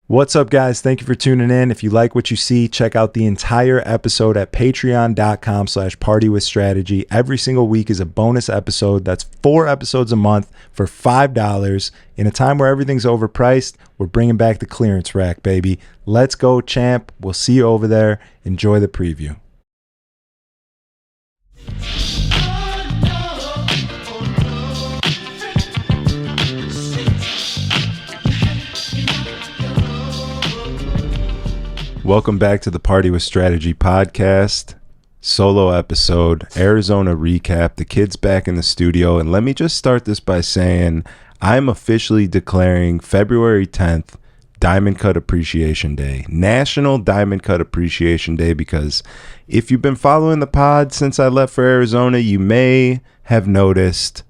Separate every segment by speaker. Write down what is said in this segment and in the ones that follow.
Speaker 1: What's up, guys? Thank you for tuning in. If you like what you see, check out the entire episode at patreon.com/partywithstrategy. Every single week is a bonus episode. That's 4 episodes a month for $5. In a time where everything's overpriced, we're bringing back the clearance rack, baby. Let's go, champ. We'll see you over there. Enjoy the preview. Welcome back to the Party with Strategy podcast, solo episode, Arizona recap. The kid's back in the studio, and let me just start this by saying I'm officially declaring February 10th Diamond Cut Appreciation Day, National Diamond Cut Appreciation Day, because if you've been following the pod since I left for Arizona, you may have noticed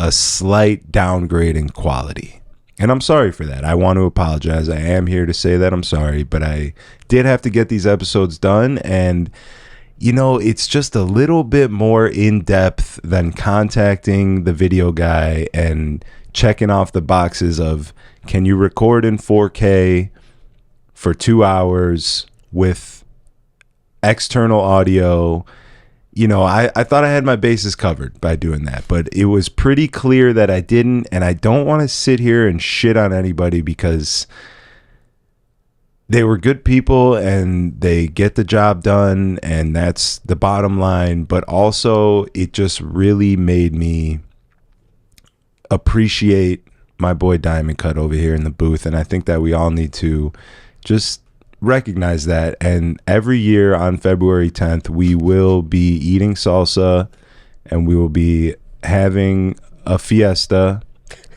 Speaker 1: a slight downgrade in quality. And I'm sorry for that. I want to apologize. I am here to say that I'm sorry, but I did have to get these episodes done. And, you know, it's just a little bit more in depth than contacting the video guy and checking off the boxes of, can you record in 4K for 2 hours with external audio? You know, I thought I had my bases covered by doing that, but it was pretty clear that I didn't, and I don't want to sit here and shit on anybody because they were good people and they get the job done, and that's the bottom line. But also, it just really made me appreciate my boy Diamond Cut over here in the booth, and I think that we all need to just recognize that. And every year on February 10th we will be eating salsa and we will be having a fiesta.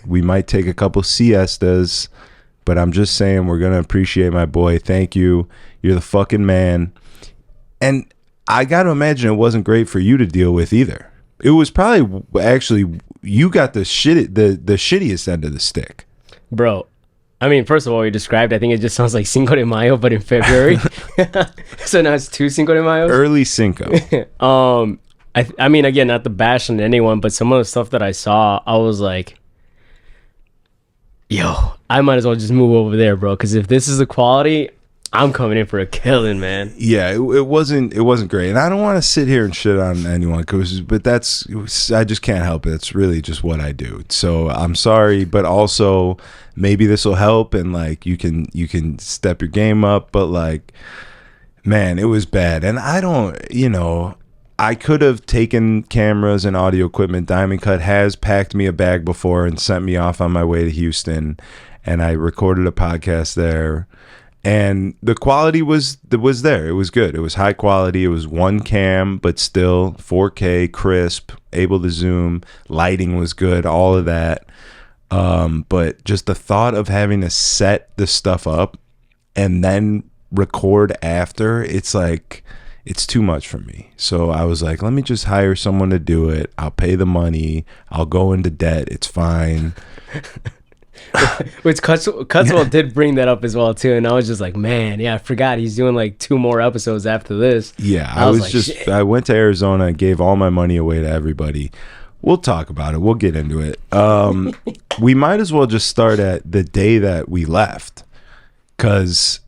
Speaker 1: We might take a couple siestas, but I'm just saying we're gonna appreciate my boy. Thank you, you're the fucking man. And I gotta imagine it wasn't great for you to deal with either. It was probably, actually, you got the shittiest end of the stick,
Speaker 2: bro. I mean, first of all, you described, I think it just sounds like Cinco de Mayo, but in February. So now it's 2 Cinco de Mayos.
Speaker 1: Early Cinco.
Speaker 2: I mean, again, not to bash on anyone, but some of the stuff that I saw, I was like, yo, I might as well just move over there, bro. Because if this is the quality, I'm coming in for a killing, man.
Speaker 1: Yeah, it wasn't great, and I don't want to sit here and shit on anyone, but I just can't help it. It's really just what I do. So I'm sorry, but also maybe this will help, and like you can step your game up. But like, man, it was bad, and I don't, you know, I could have taken cameras and audio equipment. Diamond Cut has packed me a bag before and sent me off on my way to Houston, and I recorded a podcast there. And the quality was there. It was good. It was high quality. It was one cam, but still 4K, crisp, able to zoom. Lighting was good, all of that. But just the thought of having to set the stuff up and then record after, it's like, it's too much for me. So I was like, let me just hire someone to do it. I'll pay the money. I'll go into debt. It's fine.
Speaker 2: Which Cutswell did bring that up as well too, and I was just like, man, yeah, I forgot he's doing like 2 more episodes after this.
Speaker 1: Yeah, I went to Arizona and gave all my money away to everybody. We'll talk about it. We'll get into it. We might as well just start at the day that we left, because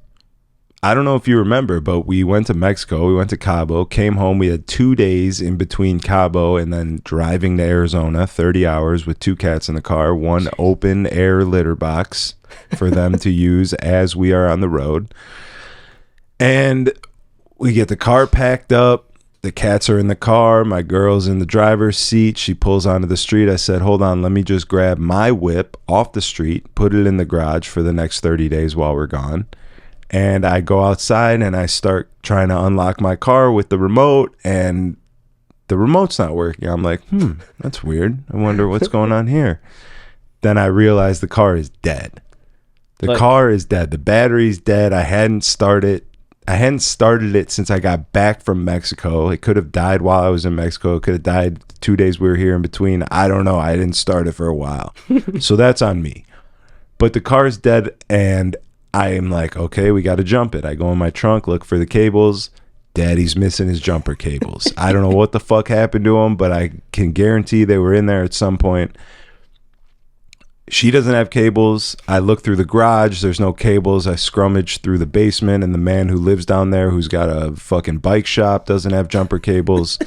Speaker 1: I don't know if you remember, but we went to Mexico. We went to Cabo, came home. We had 2 days in between Cabo and then driving to Arizona, 30 hours with 2 cats in the car, 1 open air litter box for them to use as we are on the road. And we get the car packed up. The cats are in the car. My girl's in the driver's seat. She pulls onto the street. I said, hold on, let me just grab my whip off the street, put it in the garage for the next 30 days while we're gone. And I go outside and I start trying to unlock my car with the remote, and the remote's not working. I'm like, that's weird. I wonder what's going on here. Then I realize the car is dead. The car is dead. The battery's dead. I hadn't started it since I got back from Mexico. It could have died while I was in Mexico. It could have died 2 days we were here in between. I don't know. I didn't start it for a while. So that's on me. But the car is dead, and I am like, okay, we got to jump it. I go in my trunk, look for the cables. Daddy's missing his jumper cables. I don't know what the fuck happened to them, but I can guarantee they were in there at some point. She doesn't have cables. I look through the garage. There's no cables. I scrummage through the basement, and the man who lives down there, who's got a fucking bike shop, doesn't have jumper cables.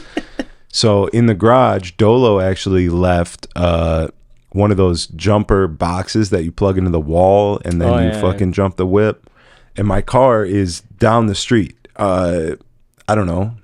Speaker 1: So in the garage, Dolo actually left one of those jumper boxes that you plug into the wall, and then you fucking jump the whip. And my car is down the street. I don't know.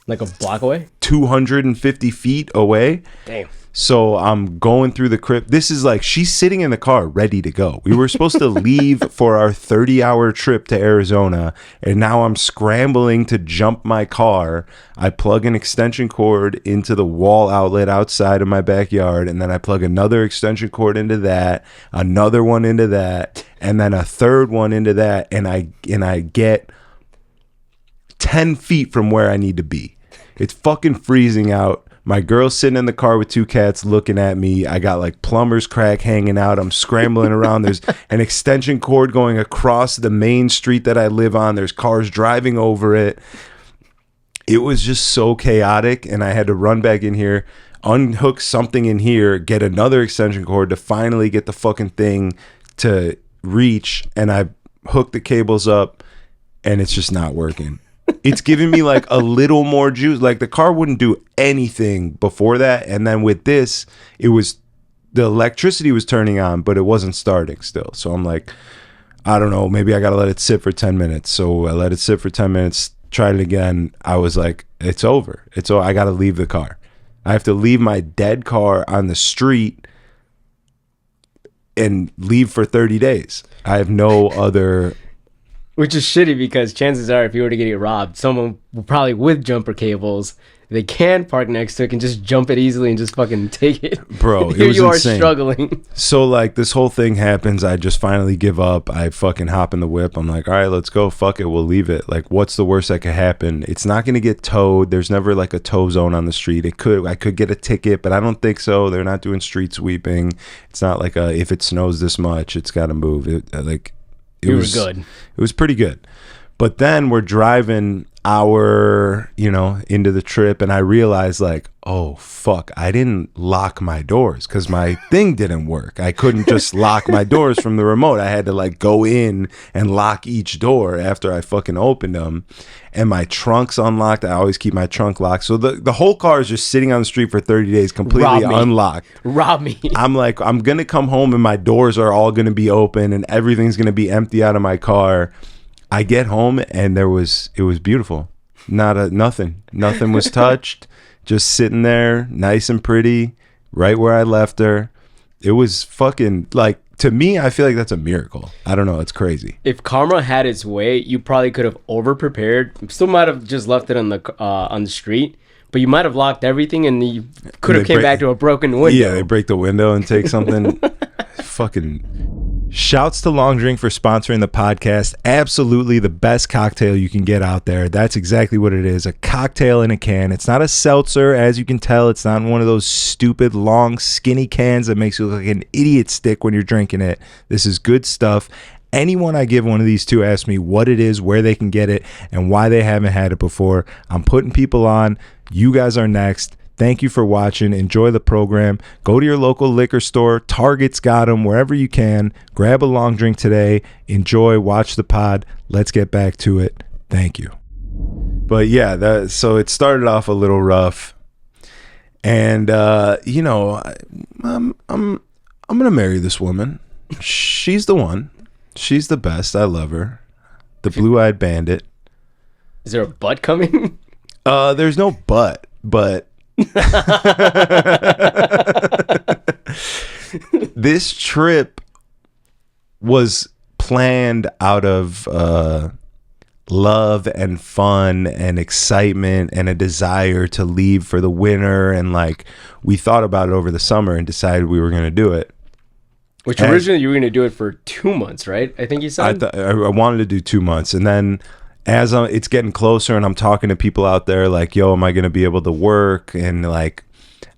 Speaker 2: Like a block away?
Speaker 1: 250 feet away.
Speaker 2: Damn.
Speaker 1: So I'm going through the crib. This is like, she's sitting in the car ready to go. We were supposed to leave for our 30-hour trip to Arizona, and now I'm scrambling to jump my car. I plug an extension cord into the wall outlet outside of my backyard, and then I plug another extension cord into that, another one into that, and then a third one into that, and I get 10 feet from where I need to be. It's fucking freezing out. My girl's sitting in the car with two cats looking at me. I got like plumber's crack hanging out. I'm scrambling around. There's an extension cord going across the main street that I live on. There's cars driving over it. It was just so chaotic, and I had to run back in here, unhook something in here, get another extension cord to finally get the fucking thing to reach, and I hooked the cables up, and it's just not working. It's giving me like a little more juice. Like the car wouldn't do anything before that, and then with this, it was, the electricity was turning on, but it wasn't starting still. So I'm like, I don't know, maybe I gotta let it sit for 10 minutes. So I let it sit for 10 minutes, tried it again. I was like, it's over. I gotta leave the car. I have to leave my dead car on the street and leave for 30 days. I have no other.
Speaker 2: Which is shitty, because chances are, if you were to get robbed, someone probably with jumper cables, they can park next to it, can just jump it easily and just fucking take it.
Speaker 1: Bro,
Speaker 2: Here
Speaker 1: it was
Speaker 2: you
Speaker 1: insane.
Speaker 2: are struggling.
Speaker 1: So like this whole thing happens. I just finally give up. I fucking hop in the whip. I'm like, all right, let's go. Fuck it. We'll leave it. Like, what's the worst that could happen? It's not going to get towed. There's never like a tow zone on the street. I could get a ticket, but I don't think so. They're not doing street sweeping. It's not like if it snows this much, it's got to move. It was good. It was pretty good. But then we're driving into the trip, and I realized like, oh fuck, I didn't lock my doors because my thing didn't work. I couldn't just lock my doors from the remote. I had to like go in and lock each door after I fucking opened them. And my trunk's unlocked. I always keep my trunk locked. So the whole car is just sitting on the street for 30 days completely unlocked.
Speaker 2: Rob me.
Speaker 1: I'm like, I'm going to come home and my doors are all going to be open and everything's going to be empty out of my car. I get home and it was beautiful. Nothing was touched. Just sitting there, nice and pretty, right where I left her. It was fucking, like, to me, I feel like that's a miracle. I don't know. It's crazy.
Speaker 2: If karma had its way, you probably could have over-prepared. Still might have just left it on the street, but you might have locked everything, and you could have came back to a broken window.
Speaker 1: Yeah, they break the window and take something. Fucking. Shouts to Long Drink for sponsoring the podcast. Absolutely the best cocktail you can get out there. That's exactly what it is. A cocktail in a can. It's not a seltzer, as you can tell. It's not one of those stupid, long, skinny cans that makes you look like an idiot stick when you're drinking it. This is good stuff. Anyone I give one of these to ask me what it is, where they can get it, and why they haven't had it before. I'm putting people on. You guys are next. Thank you for watching. Enjoy the program. Go to your local liquor store. Target's got them. Wherever you can. Grab a long drink today. Enjoy. Watch the pod. Let's get back to it. Thank you. But yeah, so it started off a little rough. And, I'm going to marry this woman. She's the one. She's the best. I love her. The blue-eyed bandit.
Speaker 2: Is there a butt coming?
Speaker 1: There's no butt, but this trip was planned out of love and fun and excitement and a desire to leave for the winter, and like we thought about it over the summer and decided we were going to do it.
Speaker 2: Which originally you were going to do it for 2 months, right? I think you said.
Speaker 1: I wanted to do 2 months, and then as it's getting closer and I'm talking to people out there like, yo, am I going to be able to work? And like,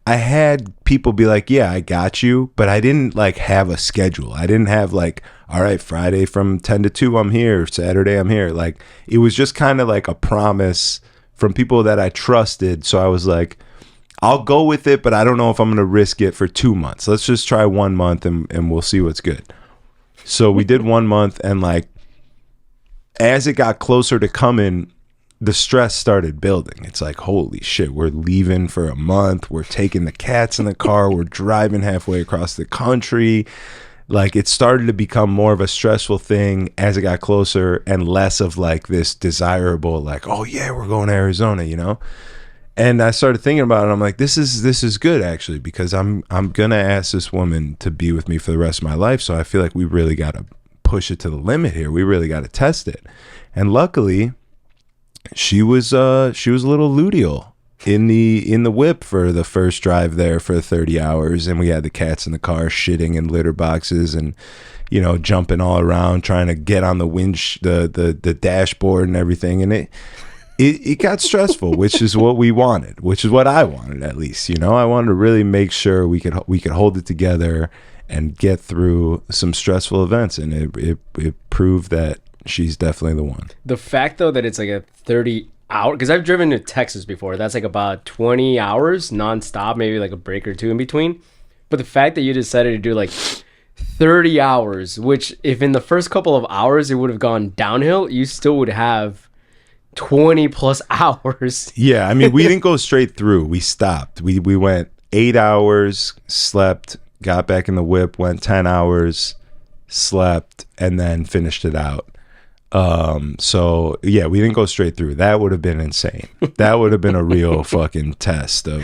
Speaker 1: I had people be like, yeah, I got you. But I didn't like have a schedule. I didn't have like, all right, Friday from 10 to 2, I'm here. Saturday, I'm here. Like, it was just kind of like a promise from people that I trusted. So I was like, I'll go with it, but I don't know if I'm going to risk it for 2 months. Let's just try 1 month and we'll see what's good. So we did 1 month, and like as it got closer to coming, the stress started building. It's like, holy shit, we're leaving for a month. We're taking the cats in the car. We're driving halfway across the country. Like it started to become more of a stressful thing as it got closer and less of like this desirable, like, oh yeah, we're going to Arizona, you know? And I started thinking about it. I'm like, this is good actually, because I'm gonna ask this woman to be with me for the rest of my life. So I feel like we really gotta push it to the limit here. We really gotta test it. And luckily, she was a little luteal in the whip for the first drive there for 30 hours, and we had the cats in the car shitting in litter boxes and jumping all around trying to get on the the dashboard and everything, and it got stressful, which is what we wanted, which is what I wanted, at least. I wanted to really make sure we could hold it together and get through some stressful events, and it proved that she's definitely the one.
Speaker 2: The fact though that it's like a 30-hour, because I've driven to Texas before, that's like about 20 hours nonstop, maybe like a break or two in between. But the fact that you decided to do like 30 hours, which if in the first couple of hours it would have gone downhill, you still would have 20 plus hours.
Speaker 1: Yeah, I mean, we didn't go straight through. We stopped. We went 8 hours, slept, got back in the whip, went 10 hours, slept, and then finished it out. So yeah, we didn't go straight through. That would have been insane. That would have been a real fucking test of.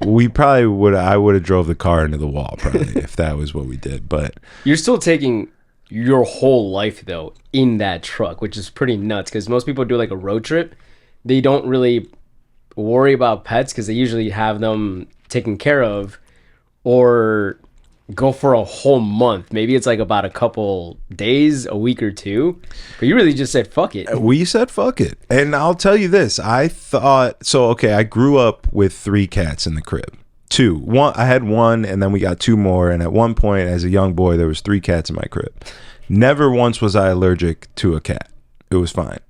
Speaker 1: I would have drove the car into the wall probably if that was what we did. But
Speaker 2: you're still taking your whole life though in that truck, which is pretty nuts, because most people do like a road trip, they don't really worry about pets because they usually have them taken care of, or go for a whole month. Maybe it's like about a couple days, a week or two, but you really just said fuck it.
Speaker 1: We said fuck it. And I'll tell you this, I grew up with 3 cats in the crib. I had one, and then we got 2 more, and at one point as a young boy there was 3 cats in my crib. Never once was I allergic to a cat. It was fine.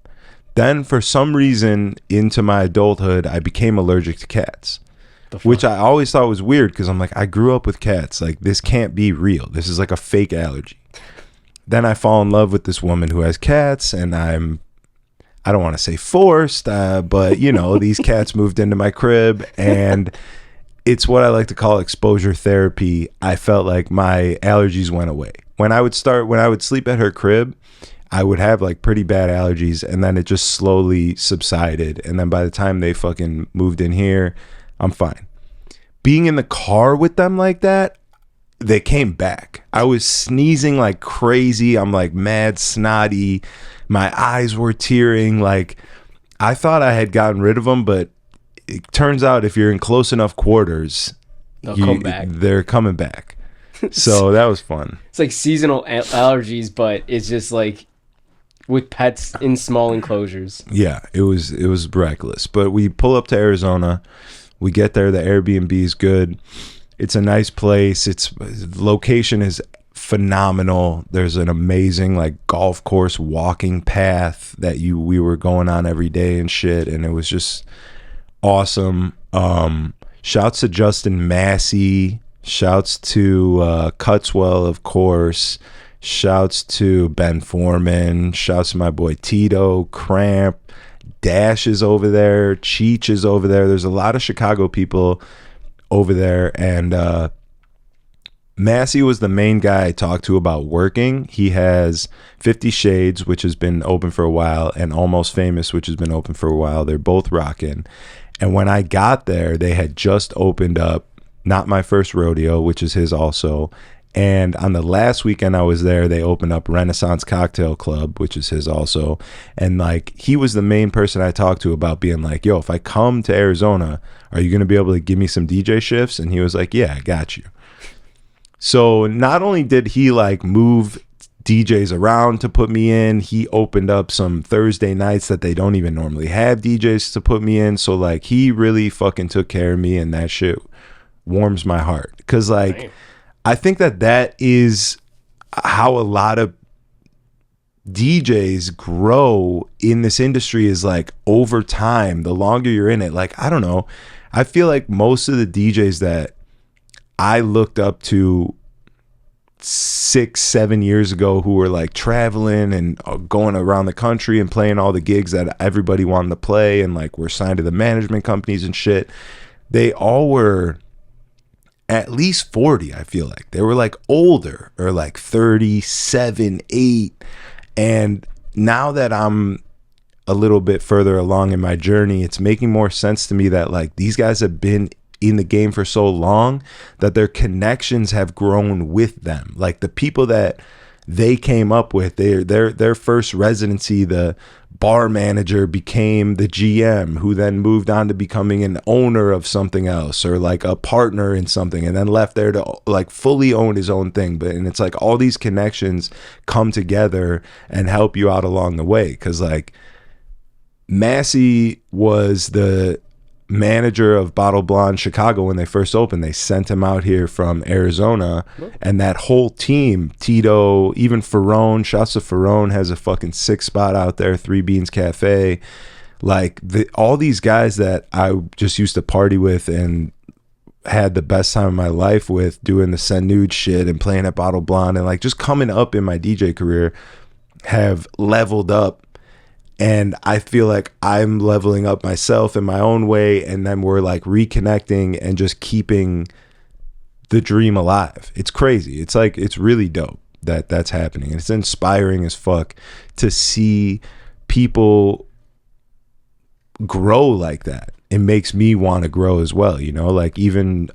Speaker 1: Then for some reason into my adulthood I became allergic to cats, which I always thought was weird, because I'm like, I grew up with cats, like this can't be real, this is like a fake allergy. Then I fall in love with this woman who has cats, and I don't want to say forced, but these cats moved into my crib, and it's what I like to call exposure therapy. I felt like my allergies went away. When I would sleep at her crib, I would have like pretty bad allergies, and then it just slowly subsided. And then by the time they fucking moved in here, I'm fine. Being in the car with them like that, they came back. I was sneezing like crazy. I'm like mad snotty. My eyes were tearing. Like I thought I had gotten rid of them, but it turns out if you're in close enough quarters,
Speaker 2: come back.
Speaker 1: They're coming back. So that was fun.
Speaker 2: It's like seasonal allergies, but it's just like with pets in small enclosures.
Speaker 1: Yeah, it was miraculous. But we pull up to Arizona. We get there. The Airbnb is good. It's a nice place. Location is phenomenal. There's an amazing like golf course walking path that we were going on every day and shit, and it was just awesome. Shouts to Justin Massey. Shouts to Cutswell, of course. Shouts to Ben Foreman. Shouts to my boy Tito, Cramp. Dash is over there. Cheech is over there. There's a lot of Chicago people over there. And Massey was the main guy I talked to about working. He has 50 Shades, which has been open for a while, and Almost Famous, which has been open for a while. They're both rocking. And when I got there, they had just opened up Not My First Rodeo, which is his also. And on the last weekend I was there, they opened up Renaissance Cocktail Club, which is his also. And like, he was the main person I talked to about being like, yo, if I come to Arizona, are you going to be able to give me some DJ shifts? And he was like, yeah, I got you. So not only did he like move DJs around to put me in, he opened up some Thursday nights that they don't even normally have DJs to put me in. So like, he really fucking took care of me, and that shit warms my heart. Because like, damn. I think that is how a lot of DJs grow in this industry, is like over time, the longer you're in it. Like, I don't know, I feel like most of the DJs that I looked up to 6-7 years ago, who were like traveling and going around the country and playing all the gigs that everybody wanted to play, and like were signed to the management companies and shit, they all were at least 40. I feel like they were like older, or like 37, 8. And now that I'm a little bit further along in my journey, it's making more sense to me that like these guys have been in the game for so long that their connections have grown with them. Like the people that they came up with, their first residency, the bar manager became the GM, who then moved on to becoming an owner of something else, or like a partner in something, and then left there to like fully own his own thing. And it's like all these connections come together and help you out along the way. Cause like Massey was the manager of Bottle Blonde Chicago when they first opened. They sent him out here from Arizona, and that whole team, Tito, even Ferrone, shouts to Ferrone, has a fucking sick spot out there, Three Beans Cafe. Like all these guys that I just used to party with and had the best time of my life with, doing the Send Nude shit and playing at Bottle Blonde and like just coming up in my DJ career, have leveled up. And I feel like I'm leveling up myself in my own way, and then we're like reconnecting and just keeping the dream alive. It's crazy. It's like, it's really dope that that's happening. And it's inspiring as fuck to see people grow like that. It makes me want to grow as well, you know. Like even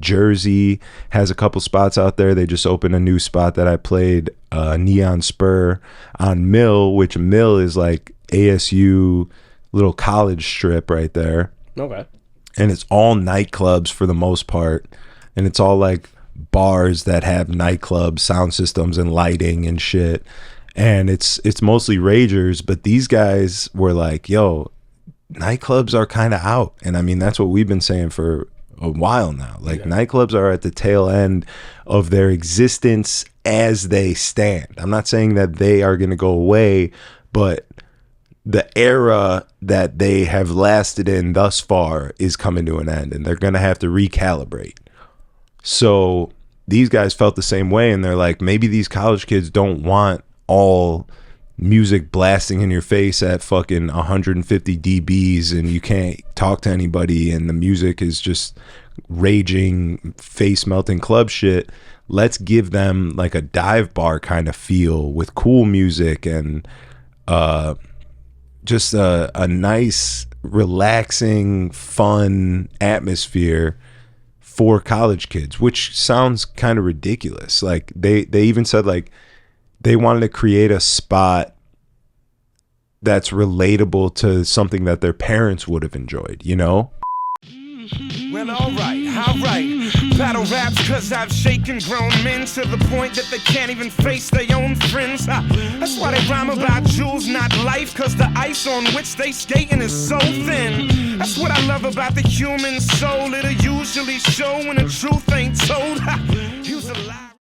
Speaker 1: Jersey has a couple spots out there. They just opened a new spot that I played, Neon Spur on Mill, which Mill is like ASU little college strip right there.
Speaker 2: Okay.
Speaker 1: And it's all nightclubs for the most part, and it's all like bars that have nightclub sound systems and lighting and shit, and it's mostly ragers. But these guys were like, yo, nightclubs are kind of out. And I mean, that's what we've been saying for a while now. Like nightclubs are at the tail end of their existence as they stand. I'm not saying that they are going to go away, but the era that they have lasted in thus far is coming to an end, and they're going to have to recalibrate. So these guys felt the same way, and they're like, maybe these college kids don't want all music blasting in your face at fucking 150 dBs, and you can't talk to anybody, and the music is just raging, face melting club shit. Let's give them like a dive bar kind of feel with cool music and just a nice, relaxing, fun atmosphere for college kids, which sounds kind of ridiculous. Like they even said like they wanted to create a spot that's relatable to something that their parents would have enjoyed, you know?
Speaker 3: Well, alright. Battle raps cause I've shaken grown men to the point that they can't even face their own friends. That's why they rhyme about jewels, not life, cause the ice on which they skating is so thin. That's what I love about the human soul. It'll usually show when the truth ain't told. Use a lie.